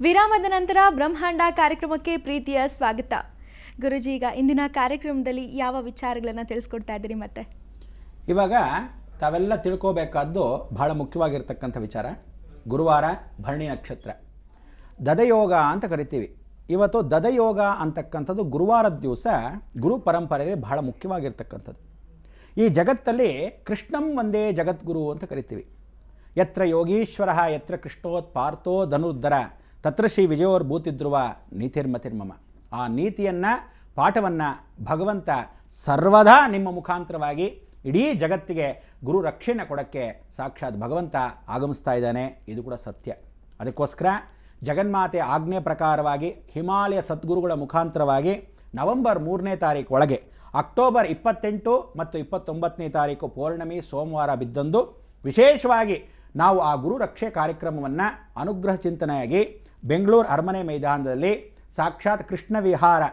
ವಿರಾಮದ ನಂತರ ಬ್ರಹ್ಮಾಂಡ ಕಾರ್ಯಕ್ರಮಕ್ಕೆ ಪ್ರೀತಿಯ ಸ್ವಾಗತ. ಗುರುಜಿ, ಈಗ ಇಂದಿನ ಕಾರ್ಯಕ್ರಮದಲ್ಲಿ ಯಾವ ವಿಚಾರಗಳನ್ನು ತಿಳಿಸ್ಕೊಡ್ತಾ ಇದ್ದೀರಿ? ಮತ್ತೆ ಇವಾಗ ತಾವೆಲ್ಲ ತಿಳ್ಕೋಬೇಕಾದ್ದು ಬಹಳ ಮುಖ್ಯವಾಗಿರ್ತಕ್ಕಂಥ ವಿಚಾರ. ಗುರುವಾರ, ಭರಣಿ ನಕ್ಷತ್ರ, ದದಯೋಗ ಅಂತ ಕರಿತೀವಿ. ಇವತ್ತು ದದಯೋಗ ಅಂತಕ್ಕಂಥದ್ದು ಗುರುವಾರದ ದಿವಸ ಗುರು ಪರಂಪರೆಯಲ್ಲಿ ಬಹಳ ಮುಖ್ಯವಾಗಿರ್ತಕ್ಕಂಥದ್ದು. ಈ ಜಗತ್ತಲ್ಲಿ ಕೃಷ್ಣಂ ಒಂದೇ ಜಗದ್ಗುರು ಅಂತ ಕರಿತೀವಿ. ಯತ್ರ ಯೋಗೀಶ್ವರ ಯತ್ರ ಕೃಷ್ಣೋತ್ ಪಾರ್ಥೋ ಧನುರ್ಧರ ತತ್ರ ಶ್ರೀ ವಿಜಯೋರ್ಭೂತಿಧ್ರುವ ನೀತಿರ್ಮತಿರ್ಮಮ. ಆ ನೀತಿಯನ್ನು, ಪಾಠವನ್ನು ಭಗವಂತ ಸರ್ವದಾ ನಿಮ್ಮ ಮುಖಾಂತರವಾಗಿ ಇಡೀ ಜಗತ್ತಿಗೆ ಗುರು ರಕ್ಷಣೆ ಕೊಡೋಕ್ಕೆ ಸಾಕ್ಷಾತ್ ಭಗವಂತ ಆಗಮಿಸ್ತಾ ಇದ್ದಾನೆ. ಇದು ಕೂಡ ಸತ್ಯ. ಅದಕ್ಕೋಸ್ಕರ ಜಗನ್ಮಾತೆ ಆಜ್ಞೆ ಪ್ರಕಾರವಾಗಿ ಹಿಮಾಲಯ ಸದ್ಗುರುಗಳ ಮುಖಾಂತರವಾಗಿ ನವೆಂಬರ್ 3ನೇ ತಾರೀಕು ಒಳಗೆ ಅಕ್ಟೋಬರ್ 28 ಮತ್ತು 29ನೇ ತಾರೀಕು ಪೌರ್ಣಮಿ ಸೋಮವಾರ ಬಿದ್ದಂದು ವಿಶೇಷವಾಗಿ ನಾವು ಆ ಗುರು ರಕ್ಷೆ ಕಾರ್ಯಕ್ರಮವನ್ನು ಅನುಗ್ರಹ ಚಿಂತನೆಯಾಗಿ ಬೆಂಗಳೂರು ಅರಮನೆ ಮೈದಾನದಲ್ಲಿ ಸಾಕ್ಷಾತ್ ಕೃಷ್ಣ ವಿಹಾರ,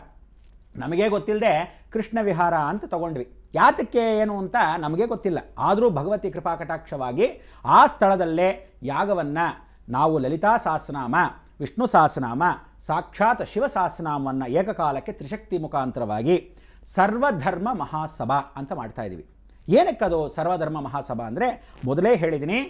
ನಮಗೆ ಗೊತ್ತಿಲ್ಲದೆ ಕೃಷ್ಣ ವಿಹಾರ ಅಂತ ತಗೊಂಡ್ವಿ. ಯಾತಕ್ಕೆ ಏನು ಅಂತ ನಮಗೆ ಗೊತ್ತಿಲ್ಲ. ಆದರೂ ಭಗವತಿ ಕೃಪಾ ಕಟಾಕ್ಷವಾಗಿ ಆ ಸ್ಥಳದಲ್ಲೇ ಯಾಗವನ್ನು ನಾವು ಲಲಿತಾ ಸಹಸ್ರನಾಮ, ವಿಷ್ಣು ಸಹಸ್ರನಾಮ, ಸಾಕ್ಷಾತ್ ಶಿವ ಸಹಸ್ರನಾಮವನ್ನು ಏಕಕಾಲಕ್ಕೆ ತ್ರಿಶಕ್ತಿ ಮುಖಾಂತರವಾಗಿ ಸರ್ವಧರ್ಮ ಮಹಾಸಭಾ ಅಂತ ಮಾಡ್ತಾ ಇದ್ದೀವಿ. ಏನಕ್ಕದು ಸರ್ವಧರ್ಮ ಮಹಾಸಭಾ ಅಂದರೆ, ಮೊದಲೇ ಹೇಳಿದ್ದೀನಿ,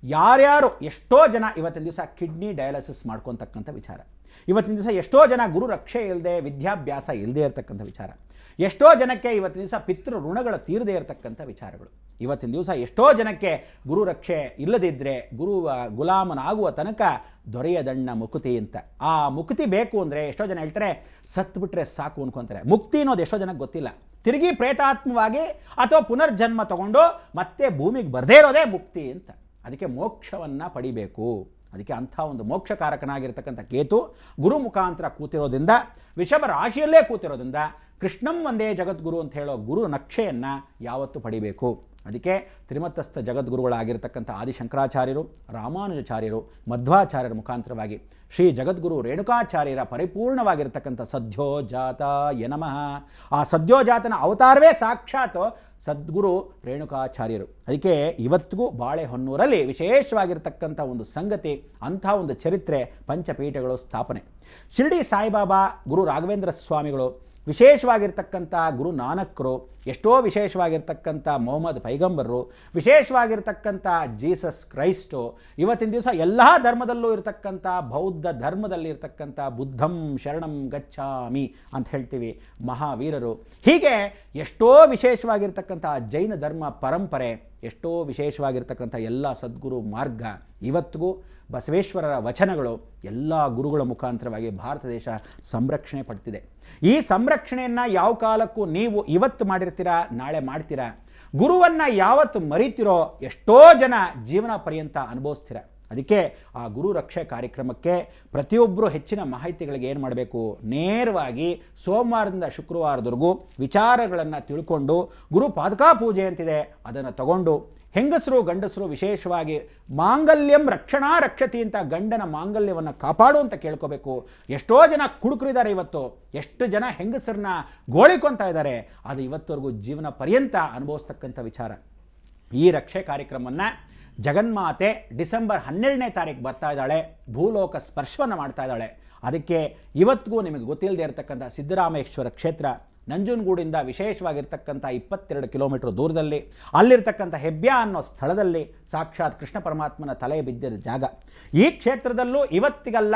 ಯಾರ್ಯಾರು ಎಷ್ಟೋ ಜನ ಇವತ್ತಿನ ದಿವಸ ಕಿಡ್ನಿ ಡಯಾಲಿಸಿಸ್ ಮಾಡ್ಕೊತಕ್ಕಂಥ ವಿಚಾರ, ಇವತ್ತಿನ ದಿವಸ ಎಷ್ಟೋ ಜನ ಗುರು ರಕ್ಷೆ ಇಲ್ಲದೆ ವಿದ್ಯಾಭ್ಯಾಸ ಇಲ್ಲದೆ ಇರತಕ್ಕಂಥ ವಿಚಾರ, ಎಷ್ಟೋ ಜನಕ್ಕೆ ಇವತ್ತಿನ ದಿವಸ ಪಿತೃ ಋಣಗಳ ತೀರದೇ ಇರತಕ್ಕಂಥ ವಿಚಾರಗಳು, ಇವತ್ತಿನ ದಿವಸ ಎಷ್ಟೋ ಜನಕ್ಕೆ ಗುರು ರಕ್ಷೆ ಇಲ್ಲದಿದ್ದರೆ ಗುರು ಗುಲಾಮನಾಗುವ ತನಕ ದೊರೆಯದಣ್ಣ ಮುಕುತಿ ಅಂತ. ಆ ಮುಕ್ತಿ ಬೇಕು ಅಂದರೆ ಎಷ್ಟೋ ಜನ ಹೇಳ್ತಾರೆ ಸತ್ಬಿಟ್ರೆ ಸಾಕು ಅನ್ಕೊತಾರೆ. ಮುಕ್ತಿ ಅನ್ನೋದು ಎಷ್ಟೋ ಜನಕ್ಕೆ ಗೊತ್ತಿಲ್ಲ. ತಿರುಗಿ ಪ್ರೇತಾತ್ಮವಾಗಿ ಅಥವಾ ಪುನರ್ಜನ್ಮ ತಗೊಂಡು ಮತ್ತೆ ಭೂಮಿಗೆ ಬರದೇ ಇರೋದೇ ಮುಕ್ತಿ ಅಂತ. ಅದಕ್ಕೆ ಮೋಕ್ಷವನ್ನು ಪಡಿಬೇಕು. ಅದಕ್ಕೆ ಅಂಥ ಒಂದು ಮೋಕ್ಷಕಾರಕನಾಗಿರ್ತಕ್ಕಂಥ ಕೇತು ಗುರು ಮುಖಾಂತರ ಕೂತಿರೋದ್ರಿಂದ, ವಿಷಭ ರಾಶಿಯಲ್ಲೇ ಕೂತಿರೋದ್ರಿಂದ ಕೃಷ್ಣಂ ಒಂದೇ ಜಗದ್ಗುರು ಅಂತ ಹೇಳೋ ಗುರು ನಕ್ಷೆಯನ್ನು ಯಾವತ್ತೂ ಪಡಿಬೇಕು. ಅದಕ್ಕೆ ತ್ರಿಮತಸ್ಥ ಜಗದ್ಗುರುಗಳಾಗಿರ್ತಕ್ಕಂಥ ಆದಿಶಂಕರಾಚಾರ್ಯರು, ರಾಮಾನುಜಾಚಾರ್ಯರು, ಮಧ್ವಾಚಾರ್ಯರ ಮುಖಾಂತರವಾಗಿ ಶ್ರೀ ಜಗದ್ಗುರು ರೇಣುಕಾಚಾರ್ಯರ ಪರಿಪೂರ್ಣವಾಗಿರ್ತಕ್ಕಂಥ ಸದ್ಯೋಜಾತಾಯ ನಮಃ. ಆ ಸದ್ಯೋಜಾತನ ಅವತಾರವೇ ಸಾಕ್ಷಾತ್ ಸದ್ಗುರು ರೇಣುಕಾಚಾರ್ಯರು. ಅದಕ್ಕೆ ಇವತ್ತಿಗೂ ಬಾಳೆಹೊನ್ನೂರಲ್ಲಿ ವಿಶೇಷವಾಗಿರ್ತಕ್ಕಂಥ ಒಂದು ಸಂಗತಿ, ಅಂಥ ಒಂದು ಚರಿತ್ರೆ, ಪಂಚಪೀಠಗಳು ಸ್ಥಾಪನೆ. ಶಿರ್ಡಿ ಸಾಯಿಬಾಬಾ, ಗುರು ರಾಘವೇಂದ್ರ ಸ್ವಾಮಿಗಳು, ವಿಶೇಷವಾಗಿರ್ತಕ್ಕಂಥ ಗುರು ನಾನಕರು, ಎಷ್ಟೋ ವಿಶೇಷವಾಗಿರ್ತಕ್ಕಂಥ ಮೊಹಮ್ಮದ್ ಪೈಗಂಬರರು, ವಿಶೇಷವಾಗಿರ್ತಕ್ಕಂಥ ಜೀಸಸ್ ಕ್ರೈಸ್ಟು, ಇವತ್ತಿನ ದಿವಸ ಎಲ್ಲ ಧರ್ಮದಲ್ಲೂ ಇರತಕ್ಕಂಥ ಬೌದ್ಧ ಧರ್ಮದಲ್ಲಿ ಇರತಕ್ಕಂಥ ಬುದ್ಧಂ ಶರಣಂ ಗಚ್ಚಾಮಿ ಅಂತ ಹೇಳ್ತೀವಿ ಮಹಾವೀರರು, ಹೀಗೆ ಎಷ್ಟೋ ವಿಶೇಷವಾಗಿರ್ತಕ್ಕಂಥ ಜೈನ ಧರ್ಮ ಪರಂಪರೆ, ಎಷ್ಟೋ ವಿಶೇಷವಾಗಿರ್ತಕ್ಕಂಥ ಎಲ್ಲ ಸದ್ಗುರು ಮಾರ್ಗ, ಇವತ್ತಿಗೂ ಬಸವೇಶ್ವರರ ವಚನಗಳು ಎಲ್ಲ ಗುರುಗಳ ಮುಖಾಂತರವಾಗಿ ಭಾರತ ದೇಶ ಸಂರಕ್ಷಣೆ ಪಡ್ತಿದೆ. ಈ ಸಂರಕ್ಷಣೆಯನ್ನು ಯಾವ ಕಾಲಕ್ಕೂ ನೀವು ಇವತ್ತು ಮಾಡಿರ್ತೀರಾ, ನಾಳೆ ಮಾಡ್ತೀರಾ. ಗುರುವನ್ನು ಯಾವತ್ತು ಮರಿತೀರೋ ಎಷ್ಟೋ ಜನ ಜೀವನ ಪರ್ಯಂತ ಅನುಭವಿಸ್ತೀರ. ಅದಕ್ಕೆ ಆ ಗುರು ರಕ್ಷೆ ಕಾರ್ಯಕ್ರಮಕ್ಕೆ ಪ್ರತಿಯೊಬ್ಬರು ಹೆಚ್ಚಿನ ಮಾಹಿತಿಗಳಿಗೆ ಏನು ಮಾಡಬೇಕು, ನೇರವಾಗಿ ಸೋಮವಾರದಿಂದ ಶುಕ್ರವಾರದವರೆಗೂ ವಿಚಾರಗಳನ್ನು ತಿಳ್ಕೊಂಡು, ಗುರು ಪಾದಕಾ ಪೂಜೆ ಅಂತಿದೆ ಅದನ್ನು ತಗೊಂಡು, ಹೆಂಗಸರು ಗಂಡಸರು ವಿಶೇಷವಾಗಿ ಮಾಂಗಲ್ಯಂ ರಕ್ಷಣಾ ರಕ್ಷತಿ ಅಂತ ಗಂಡನ ಮಾಂಗಲ್ಯವನ್ನು ಕಾಪಾಡು ಅಂತ ಕೇಳ್ಕೋಬೇಕು. ಎಷ್ಟೋ ಜನ ಕುಡುಕರಿದ್ದಾರೆ ಇವತ್ತು, ಎಷ್ಟು ಜನ ಹೆಂಗಸರನ್ನ ಗೋಳಿಕೊಳ್ತಾ ಇದ್ದಾರೆ, ಅದು ಇವತ್ತವರೆಗೂ ಜೀವನ ಪರ್ಯಂತ ಅನುಭವಿಸ್ತಕ್ಕಂಥ ವಿಚಾರ. ಈ ರಕ್ಷೆ ಕಾರ್ಯಕ್ರಮವನ್ನು ಜಗನ್ಮಾತೆ ಡಿಸೆಂಬರ್ 12ನೇ ತಾರೀಕು ಬರ್ತಾ ಇದ್ದಾಳೆ, ಭೂಲೋಕ ಸ್ಪರ್ಶವನ್ನು ಮಾಡ್ತಾ ಇದ್ದಾಳೆ. ಅದಕ್ಕೆ ಇವತ್ತಿಗೂ ನಿಮಗೆ ಗೊತ್ತಿಲ್ಲದೆ ಇರತಕ್ಕಂಥ ಸಿದ್ದರಾಮೇಶ್ವರ ಕ್ಷೇತ್ರ ನಂಜನಗೂಡಿಂದ ವಿಶೇಷವಾಗಿರ್ತಕ್ಕಂಥ 22 ಕಿಲೋಮೀಟರ್ ದೂರದಲ್ಲಿ ಅಲ್ಲಿರ್ತಕ್ಕಂಥ ಹೆಬ್ಬ್ಯಾ ಅನ್ನೋ ಸ್ಥಳದಲ್ಲಿ ಸಾಕ್ಷಾತ್ ಕೃಷ್ಣ ಪರಮಾತ್ಮನ ತಲೆ ಬಿದ್ದಿದ್ದ ಜಾಗ. ಈ ಕ್ಷೇತ್ರದಲ್ಲೂ ಇವತ್ತಿಗಲ್ಲ,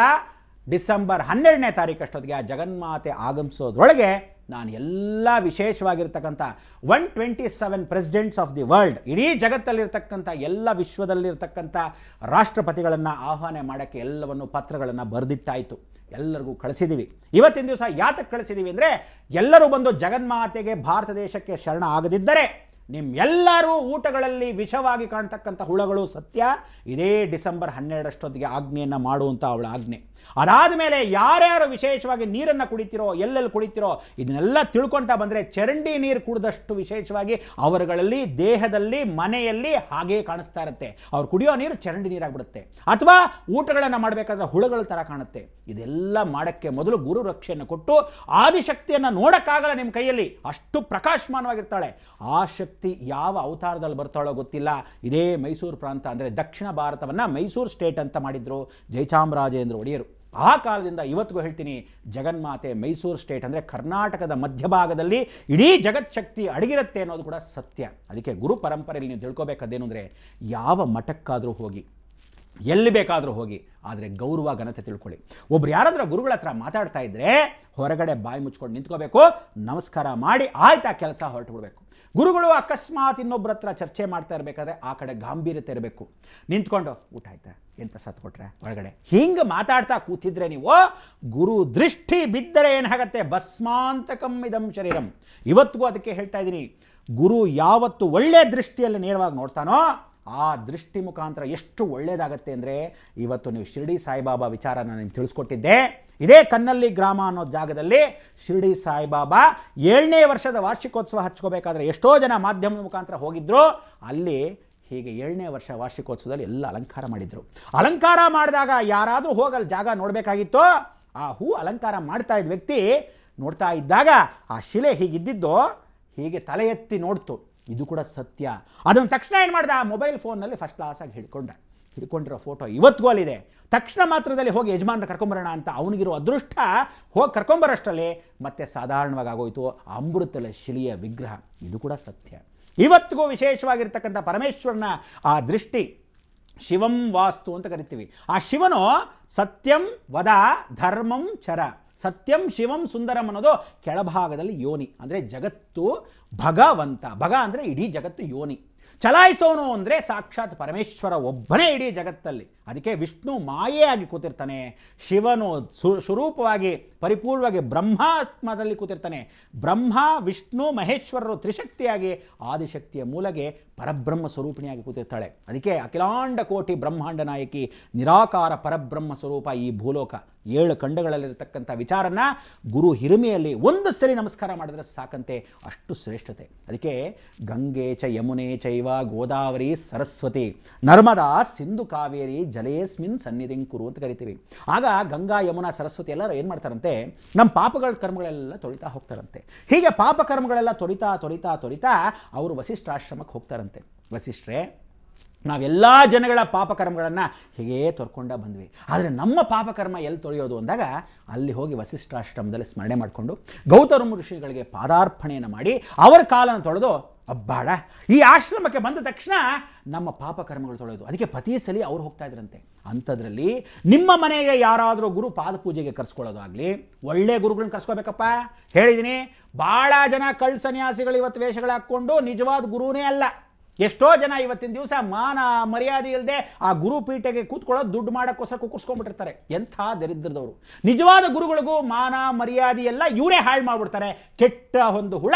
ಡಿಸೆಂಬರ್ 12ನೇ ತಾರೀಕು ಅಷ್ಟೊತ್ತಿಗೆ ಆ ಜಗನ್ಮಾತೆ ಆಗಮಿಸೋದ್ರೊಳಗೆ ನಾನು ಎಲ್ಲ ವಿಶೇಷವಾಗಿರ್ತಕ್ಕಂಥ 127 ಪ್ರೆಸಿಡೆಂಟ್ಸ್ ಆಫ್ ದಿ ವರ್ಲ್ಡ್, ಇಡೀ ಜಗತ್ತಲ್ಲಿರ್ತಕ್ಕಂಥ ಎಲ್ಲ ವಿಶ್ವದಲ್ಲಿರ್ತಕ್ಕಂಥ ರಾಷ್ಟ್ರಪತಿಗಳನ್ನು ಆಹ್ವಾನ ಮಾಡೋಕ್ಕೆ ಎಲ್ಲವನ್ನು ಪತ್ರಗಳನ್ನು ಬರೆದಿಟ್ಟಾಯಿತು. ಎಲ್ಲರಿಗೂ ಕಳಿಸಿದ್ದೀವಿ. ಇವತ್ತಿನ ದಿವಸ ಯಾತಕ್ಕೆ ಕಳಿಸಿದ್ದೀವಿ ಅಂದರೆ, ಎಲ್ಲರೂ ಬಂದು ಜಗನ್ಮಾತೆಗೆ ಭಾರತ ದೇಶಕ್ಕೆ ಶರಣ ಆಗದಿದ್ದರೆ ನಿಮ್ಮೆಲ್ಲರೂ ಊಟಗಳಲ್ಲಿ ವಿಷವಾಗಿ ಕಾಣ್ತಕ್ಕಂಥ ಹುಳಗಳು ಸತ್ಯ. ಇದೇ ಡಿಸೆಂಬರ್ 12 ಆಜ್ಞೆಯನ್ನು ಮಾಡುವಂಥ ಅವಳ ಆಜ್ಞೆ. ಅದಾದ ಮೇಲೆ ಯಾರ್ಯಾರು ವಿಶೇಷವಾಗಿ ನೀರನ್ನು ಕುಡಿತಿರೋ, ಎಲ್ಲೆಲ್ಲಿ ಕುಡಿತಿರೋ, ಇದನ್ನೆಲ್ಲ ತಿಳ್ಕೊಳ್ತಾ ಬಂದರೆ ಚರಂಡಿ ನೀರು ಕುಡಿದಷ್ಟು ವಿಶೇಷವಾಗಿ ಅವರುಗಳಲ್ಲಿ ದೇಹದಲ್ಲಿ ಮನೆಯಲ್ಲಿ ಹಾಗೇ ಕಾಣಿಸ್ತಾ ಇರುತ್ತೆ. ಅವ್ರು ಕುಡಿಯೋ ನೀರು ಚರಂಡಿ ನೀರಾಗ್ಬಿಡುತ್ತೆ, ಅಥವಾ ಊಟಗಳನ್ನು ಮಾಡಬೇಕಾದ್ರೆ ಹುಳುಗಳ ಥರ ಕಾಣುತ್ತೆ. ಇದೆಲ್ಲ ಮಾಡೋಕ್ಕೆ ಮೊದಲು ಗುರು ರಕ್ಷೆಯನ್ನು ಕೊಟ್ಟು ಆದಿಶಕ್ತಿಯನ್ನು ನೋಡೋಕ್ಕಾಗಲ್ಲ ನಿಮ್ಮ ಕೈಯಲ್ಲಿ, ಅಷ್ಟು ಪ್ರಕಾಶಮಾನವಾಗಿರ್ತಾಳೆ. ಆ ಶಕ್ತಿ ಜಗಚ್ಛಕ್ತಿ ಯಾವ ಅವತಾರದಲ್ಲಿ ಬರ್ತಾಳೋ ಗೊತ್ತಿಲ್ಲ. ಇದೇ ಮೈಸೂರು ಪ್ರಾಂತ ಅಂದರೆ ದಕ್ಷಿಣ ಭಾರತವನ್ನು ಮೈಸೂರು ಸ್ಟೇಟ್ ಅಂತ ಮಾಡಿದ್ರು ಜಯಚಾಮರಾಜೇಂದ್ರ ಒಡೆಯರು. ಆ ಕಾಲದಿಂದ ಇವತ್ತಿಗೂ ಹೇಳ್ತೀನಿ, ಜಗನ್ಮಾತೆ ಮೈಸೂರು ಸ್ಟೇಟ್ ಅಂದರೆ ಕರ್ನಾಟಕದ ಮಧ್ಯಭಾಗದಲ್ಲಿ ಇಡೀ ಜಗಚ್ಛಕ್ತಿ ಅಡಗಿರುತ್ತೆ ಅನ್ನೋದು ಕೂಡ ಸತ್ಯ. ಅದಕ್ಕೆ ಗುರು ಪರಂಪರೆಯಲ್ಲಿ ನೀವು ತಿಳ್ಕೊಬೇಕಾದೇನು ಅಂದರೆ, ಯಾವ ಮಠಕ್ಕಾದರೂ ಹೋಗಿ, ಎಲ್ಲಿ ಬೇಕಾದರೂ ಹೋಗಿ, ಆದರೆ ಗೌರವ ಘನತೆ ತಿಳ್ಕೊಳ್ಳಿ. ಒಬ್ರು ಯಾರಾದರೂ ಗುರುಗಳ ಹತ್ರ ಮಾತಾಡ್ತಾ ಇದ್ದರೆ ಹೊರಗಡೆ ಬಾಯಿ ಮುಚ್ಕೊಂಡು ನಿಂತ್ಕೋಬೇಕು, ನಮಸ್ಕಾರ ಮಾಡಿ ಆಯ್ತಾ ಕೆಲಸ ಹೊರಟು ಬಿಡಬೇಕು. ಗುರುಗಳು ಅಕಸ್ಮಾತ್ ಇನ್ನೊಬ್ಬರ ಹತ್ರ ಚರ್ಚೆ ಮಾಡ್ತಾ ಇರಬೇಕಾದ್ರೆ ಆ ಕಡೆ ಗಾಂಭೀರ್ಯತೆ ಇರಬೇಕು. ನಿಂತ್ಕೊಂಡು ಊಟ ಆಯ್ತಾ, ಏನು ಪ್ರಸಾದ ಕೊಟ್ರೆ ಹೊರಗಡೆ, ಹಿಂಗೆ ಮಾತಾಡ್ತಾ ಕೂತಿದ್ರೆ ನೀವು ಗುರು ದೃಷ್ಟಿ ಬಿದ್ದರೆ ಏನಾಗತ್ತೆ, ಭಸ್ಮಾಂತಕಂ ಇದಂ ಶರೀರಂ. ಇವತ್ತಿಗೂ ಅದಕ್ಕೆ ಹೇಳ್ತಾ ಇದ್ದೀನಿ, ಗುರು ಯಾವತ್ತು ಒಳ್ಳೆಯ ದೃಷ್ಟಿಯಲ್ಲಿ ನೇರವಾಗಿ ನೋಡ್ತಾನೋ ಆ ದೃಷ್ಟಿ ಮುಖಾಂತರ ಎಷ್ಟು ಒಳ್ಳೆಯದಾಗತ್ತೆ ಅಂದರೆ, ಇವತ್ತು ನೀವು ಶಿರ್ಡಿ ಸಾಯಿಬಾಬಾ ವಿಚಾರನ ನಿಮ್ಗೆ ತಿಳಿಸ್ಕೊಟ್ಟಿದ್ದೆ. ಇದೇ ಕನ್ನಳ್ಳಿ ಗ್ರಾಮ ಅನ್ನೋ ಜಾಗದಲ್ಲಿ ಶಿರ್ಡಿ ಸಾಯಿಬಾಬಾ 7ನೇ ವರ್ಷದ ವಾರ್ಷಿಕೋತ್ಸವ ಹಚ್ಕೋಬೇಕಾದ್ರೆ ಎಷ್ಟೋ ಜನ ಮಾಧ್ಯಮದ ಮುಖಾಂತರ ಹೋಗಿದ್ರು. ಅಲ್ಲಿ ಹೀಗೆ 7ನೇ ವರ್ಷ ವಾರ್ಷಿಕೋತ್ಸವದಲ್ಲಿ ಎಲ್ಲ ಅಲಂಕಾರ ಮಾಡಿದರು. ಅಲಂಕಾರ ಮಾಡಿದಾಗ ಯಾರಾದರೂ ಹೋಗಲ್ಲಿ ಜಾಗ ನೋಡಬೇಕಾಗಿತ್ತು. ಆ ಹೂ ಅಲಂಕಾರ ಮಾಡ್ತಾ ಇದ್ದ ವ್ಯಕ್ತಿ ನೋಡ್ತಾ ಇದ್ದಾಗ ಆ ಶಿಲೆ ಹೀಗಿದ್ದಿದ್ದು ಹೀಗೆ ತಲೆ ಎತ್ತಿ ನೋಡ್ತು. ಇದು ಕೂಡ ಸತ್ಯ. ಅದನ್ನು ತಕ್ಷಣ ಏನು ಮಾಡ್ದ, ಮೊಬೈಲ್ ಫೋನ್ನಲ್ಲಿ ಫಸ್ಟ್ ಕ್ಲಾಸಾಗಿ ಹಿಡ್ಕೊಂಡಿರೋ ಫೋಟೋ ಇವತ್ತಿಗೂ ಅಲ್ಲಿದೆ. ತಕ್ಷಣ ಮಾತ್ರದಲ್ಲಿ ಹೋಗಿ ಯಜಮಾನ್ರ ಕರ್ಕೊಂಬರೋಣ ಅಂತ ಅವನಿಗಿರೋ ಅದೃಷ್ಟ ಹೋಗಿ ಕರ್ಕೊಂಬರೋಷ್ಟರಲ್ಲಿ ಮತ್ತೆ ಸಾಧಾರಣವಾಗಿ ಆಗೋಯ್ತು ಅಮೃತಲ ಶಿಲೆಯ ವಿಗ್ರಹ. ಇದು ಕೂಡ ಸತ್ಯ. ಇವತ್ತಿಗೂ ವಿಶೇಷವಾಗಿರ್ತಕ್ಕಂಥ ಪರಮೇಶ್ವರನ ಆ ದೃಷ್ಟಿ ಶಿವಂ ವಾಸ್ತು ಅಂತ ಕರಿತೀವಿ. ಆ ಶಿವನು ಸತ್ಯಂ ವದ ಧರ್ಮಂ ಚರ, ಸತ್ಯಂ ಶಿವಂ ಸುಂದರಂ ಅನ್ನೋದು ಕೆಳಭಾಗದಲ್ಲಿ ಯೋನಿ ಅಂದರೆ ಜಗತ್ತು ಭಗವಂತ. ಭಗ ಅಂದರೆ ಇಡೀ ಜಗತ್ತು ಯೋನಿ. ಚಲಾಯಿಸೋನು ಅಂದರೆ ಸಾಕ್ಷಾತ್ ಪರಮೇಶ್ವರ ಒಬ್ಬನೇ ಇಡೀ ಜಗತ್ತಲ್ಲಿ. ಅದಕ್ಕೆ ವಿಷ್ಣು ಮಾಯೆಯಾಗಿ ಕೂತಿರ್ತಾನೆ, ಶಿವನು ಸ್ವರೂಪವಾಗಿ ಪರಿಪೂರ್ಣವಾಗಿ ಬ್ರಹ್ಮಾತ್ಮದಲ್ಲಿ ಕೂತಿರ್ತಾನೆ. ಬ್ರಹ್ಮ ವಿಷ್ಣು ಮಹೇಶ್ವರರು ತ್ರಿಶಕ್ತಿಯಾಗಿ ಆದಿಶಕ್ತಿಯ ಮೂಲೆಗೆ ಪರಬ್ರಹ್ಮ ಸ್ವರೂಪಿಣಿಯಾಗಿ ಕೂತಿರ್ತಾಳೆ. ಅದಕ್ಕೆ ಅಖಿಲಾಂಡ ಕೋಟಿ ಬ್ರಹ್ಮಾಂಡ ನಾಯಕಿ ನಿರಾಕಾರ ಪರಬ್ರಹ್ಮ ಸ್ವರೂಪ ಈ ಭೂಲೋಕ. 7 ಖಂಡಗಳಲ್ಲಿರತಕ್ಕಂಥ ವಿಚಾರನ ಗುರು ಹಿರಿಮೆಯಲ್ಲಿ ಒಂದು ಸರಿ ನಮಸ್ಕಾರ ಮಾಡಿದ್ರೆ ಸಾಕಂತೆ, ಅಷ್ಟು ಶ್ರೇಷ್ಠತೆ. ಅದಕ್ಕೆ ಗಂಗೆ ಚ ಯಮುನೆ ಚೈವ ಗೋದಾವರಿ ಸರಸ್ವತಿ ನರ್ಮದಾ ಸಿಂಧು ಕಾವೇರಿ ಜಲೇಸ್ಮಿನ್ ಸನ್ನಿಧಿಂ ಕುರು ಅಂತ ಕರಿತೀವಿ. ಆಗ ಗಂಗಾ ಯಮುನಾ ಸರಸ್ವತಿ ಎಲ್ಲರೂ ಏನು ಮಾಡ್ತಾರಂತೆ, ನಮ್ಮ ಪಾಪಗಳ ಕರ್ಮಗಳೆಲ್ಲ ತೊಳಿತಾ ಹೋಗ್ತಾರಂತೆ. ಹೀಗೆ ಪಾಪ ಕರ್ಮಗಳೆಲ್ಲ ತೊಳಿತಾ ತೊಳಿತಾ ತೊಳಿತಾ ಅವರು ವಸಿಷ್ಠಾಶ್ರಮಕ್ಕೆ ಹೋಗ್ತಾರಂತೆ. ವಸಿಷ್ಠರೇ, ನಾವೆಲ್ಲ ಜನಗಳ ಪಾಪಕರ್ಮಗಳನ್ನು ಹೀಗೇ ತೊರ್ಕೊಂಡ ಬಂದ್ವಿ, ಆದರೆ ನಮ್ಮ ಪಾಪಕರ್ಮ ಎಲ್ಲಿ ತೊಳೆಯೋದು ಅಂದಾಗ ಅಲ್ಲಿ ಹೋಗಿ ವಸಿಷ್ಠಾಶ್ರಮದಲ್ಲಿ ಸ್ಮರಣೆ ಮಾಡಿಕೊಂಡು ಗೌತಮ ಋಷಿಗಳಿಗೆ ಪಾದಾರ್ಪಣೆಯನ್ನು ಮಾಡಿ ಅವರ ಕಾಲನ್ನು ತೊಳೆದು ಅಬ್ಬಾಡ ಈ ಆಶ್ರಮಕ್ಕೆ ಬಂದ ತಕ್ಷಣ ನಮ್ಮ ಪಾಪಕರ್ಮಗಳು ತೊಳೆಯೋದು. ಅದಕ್ಕೆ ಪ್ರತಿ ಸಲ ಅವ್ರು ಹೋಗ್ತಾ ಇದ್ರಂತೆ. ಅಂಥದ್ರಲ್ಲಿ ನಿಮ್ಮ ಮನೆಗೆ ಯಾರಾದರೂ ಗುರು ಪಾದ ಪೂಜೆಗೆ ಕರ್ಸ್ಕೊಳ್ಳೋದಾಗಲಿ, ಒಳ್ಳೆ ಗುರುಗಳನ್ನ ಕರ್ಸ್ಕೋಬೇಕಪ್ಪ. ಹೇಳಿದ್ದೀನಿ, ಭಾಳ ಜನ ಕಳ್ಳ ಸನ್ಯಾಸಿಗಳು ಇವತ್ತು ವೇಷಗಳು ಹಾಕ್ಕೊಂಡು ನಿಜವಾದ ಗುರುನೇ ಅಲ್ಲ. ಎಷ್ಟೋ ಜನ ಇವತ್ತಿನ ದಿವಸ ಮಾನ ಮರ್ಯಾದೆ ಇಲ್ಲದೆ ಆ ಗುರುಪೀಠೆಗೆ ಕೂತ್ಕೊಳ್ಳೋದು ದುಡ್ಡು ಮಾಡೋಕ್ಕೋಸ್ಕರ ಕುಕ್ಕರ್ಸ್ಕೊಂಡ್ಬಿಟ್ಟಿರ್ತಾರೆ. ಎಂಥ ದರಿದ್ರದವರು. ನಿಜವಾದ ಗುರುಗಳಿಗೂ ಮಾನ ಮರ್ಯಾದೆ ಎಲ್ಲ ಇವರೇ ಹಾಳು ಮಾಡಿಬಿಡ್ತಾರೆ. ಕೆಟ್ಟ ಒಂದು ಹುಳ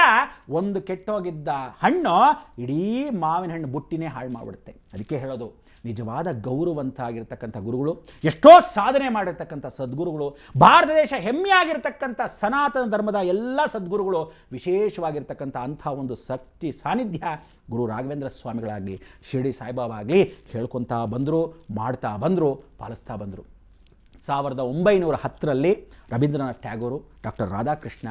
ಒಂದು ಕೆಟ್ಟೋಗಿದ್ದ ಹಣ್ಣು ಇಡೀ ಮಾವಿನ ಹಣ್ಣು ಬುಟ್ಟಿನೇ ಹಾಳು ಮಾಡಿಬಿಡುತ್ತೆ. ಅದಕ್ಕೆ ಹೇಳೋದು, ನಿಜವಾದ ಗೌರವಂತ ಆಗಿರ್ತಕ್ಕಂಥ ಗುರುಗಳು, ಎಷ್ಟೋ ಸಾಧನೆ ಮಾಡಿರ್ತಕ್ಕಂಥ ಸದ್ಗುರುಗಳು, ಭಾರತ ದೇಶ ಹೆಮ್ಮೆಯಾಗಿರ್ತಕ್ಕಂಥ ಸನಾತನ ಧರ್ಮದ ಎಲ್ಲ ಸದ್ಗುರುಗಳು, ವಿಶೇಷವಾಗಿರ್ತಕ್ಕಂಥ ಅಂಥ ಒಂದು ಶಕ್ತಿ ಸಾನ್ನಿಧ್ಯ ಗುರು ರಾಘವೇಂದ್ರ ಸ್ವಾಮಿಗಳಾಗಲಿ ಶಿರ್ಡಿ ಸಾಯಿಬಾಬಾ ಆಗಲಿ ಹೇಳ್ಕೊತಾ ಬಂದರು, ಮಾಡ್ತಾ ಬಂದರು, ಪಾಲಿಸ್ತಾ ಬಂದರು. 1910ರಲ್ಲಿ ರವೀಂದ್ರನಾಥ್ ಟ್ಯಾಗೋರು, ಡಾಕ್ಟರ್ ರಾಧಾಕೃಷ್ಣ,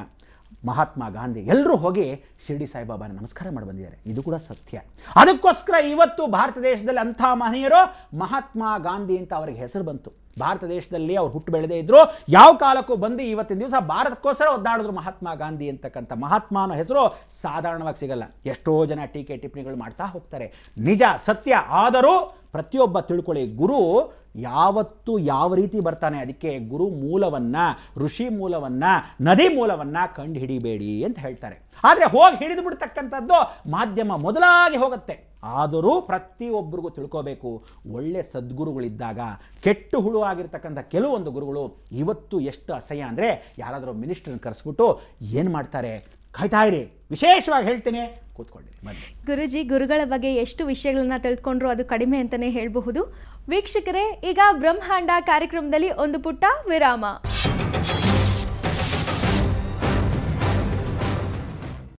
ಮಹಾತ್ಮ ಗಾಂಧಿ ಎಲ್ಲರೂ ಹೋಗಿ ಶಿರ್ಡಿ ಸಾಯಿಬಾಬಾನ ನಮಸ್ಕಾರ ಮಾಡಿ ಬಂದಿದ್ದಾರೆ. ಇದು ಕೂಡ ಸತ್ಯ. ಅದಕ್ಕೋಸ್ಕರ ಇವತ್ತು ಭಾರತ ದೇಶದಲ್ಲಿ ಅಂಥ ಮಹನೀಯರು ಮಹಾತ್ಮ ಗಾಂಧಿ ಅಂತ ಅವರಿಗೆ ಹೆಸರು ಬಂತು. ಭಾರತ ದೇಶದಲ್ಲಿ ಅವ್ರು ಹುಟ್ಟು ಬೆಳೆದೇ ಇದ್ರು, ಯಾವ ಕಾಲಕ್ಕೂ ಬಂದು ಇವತ್ತಿನ ದಿವಸ ಭಾರತಕ್ಕೋಸ್ಕರ ಒದ್ದಾಡಿದ್ರು ಮಹಾತ್ಮ ಗಾಂಧಿ ಅಂತಕ್ಕಂಥ ಮಹಾತ್ಮ ಅನ್ನೋ ಹೆಸರು ಸಾಧಾರಣವಾಗಿ ಸಿಗಲ್ಲ. ಎಷ್ಟೋ ಜನ ಟೀಕೆ ಟಿಪ್ಪಣಿಗಳು ಮಾಡ್ತಾ ಹೋಗ್ತಾರೆ. ನಿಜ ಸತ್ಯ. ಆದರೂ ಪ್ರತಿಯೊಬ್ಬ ತಿಳ್ಕೊಳ್ಳಿ, ಗುರು ಯಾವತ್ತು ಯಾವ ರೀತಿ ಬರ್ತಾನೆ. ಅದಕ್ಕೆ ಗುರು ಮೂಲವನ್ನು, ಋಷಿ ಮೂಲವನ್ನು, ನದಿ ಮೂಲವನ್ನು ಕಂಡು ಹಿಡಿಬೇಡಿ ಅಂತ ಹೇಳ್ತಾರೆ. ಆದರೆ ಹೋಗಿ ಹಿಡಿದು ಬಿಡ್ತಕ್ಕಂಥದ್ದು ಮಾಧ್ಯಮ ಮೊದಲಾಗಿ ಹೋಗುತ್ತೆ. ಆದರೂ ಪ್ರತಿಯೊಬ್ಬರಿಗೂ ತಿಳ್ಕೋಬೇಕು, ಒಳ್ಳೆ ಸದ್ಗುರುಗಳಿದ್ದಾಗ ಕೆಟ್ಟು ಹುಳು ಆಗಿರ್ತಕ್ಕಂಥ ಕೆಲವೊಂದು ಗುರುಗಳು ಇವತ್ತು ಎಷ್ಟು ಅಸಹ್ಯ ಅಂದರೆ, ಯಾರಾದರೂ ಮಿನಿಸ್ಟ್ರನ್ನ ಕರೆಸ್ಬಿಟ್ಟು ಏನು ಮಾಡ್ತಾರೆ, ಕಾಯ್ತಾ ಇರಿ. ವಿಶೇಷವಾಗಿ ಹೇಳ್ತೀನಿ, ಕೂತ್ಕೊಳ್ಳಿ. ಗುರುಜಿ, ಗುರುಗಳ ಬಗ್ಗೆ ಎಷ್ಟು ವಿಷಯಗಳನ್ನ ತಿಳ್ಕೊಂಡ್ರು ಅದು ಕಡಿಮೆ ಅಂತಲೇ ಹೇಳಬಹುದು. ವೀಕ್ಷಕರೇ, ಈಗ ಬ್ರಹ್ಮಾಂಡ ಕಾರ್ಯಕ್ರಮದಲ್ಲಿ ಒಂದು ಪುಟ್ಟ ವಿರಾಮ.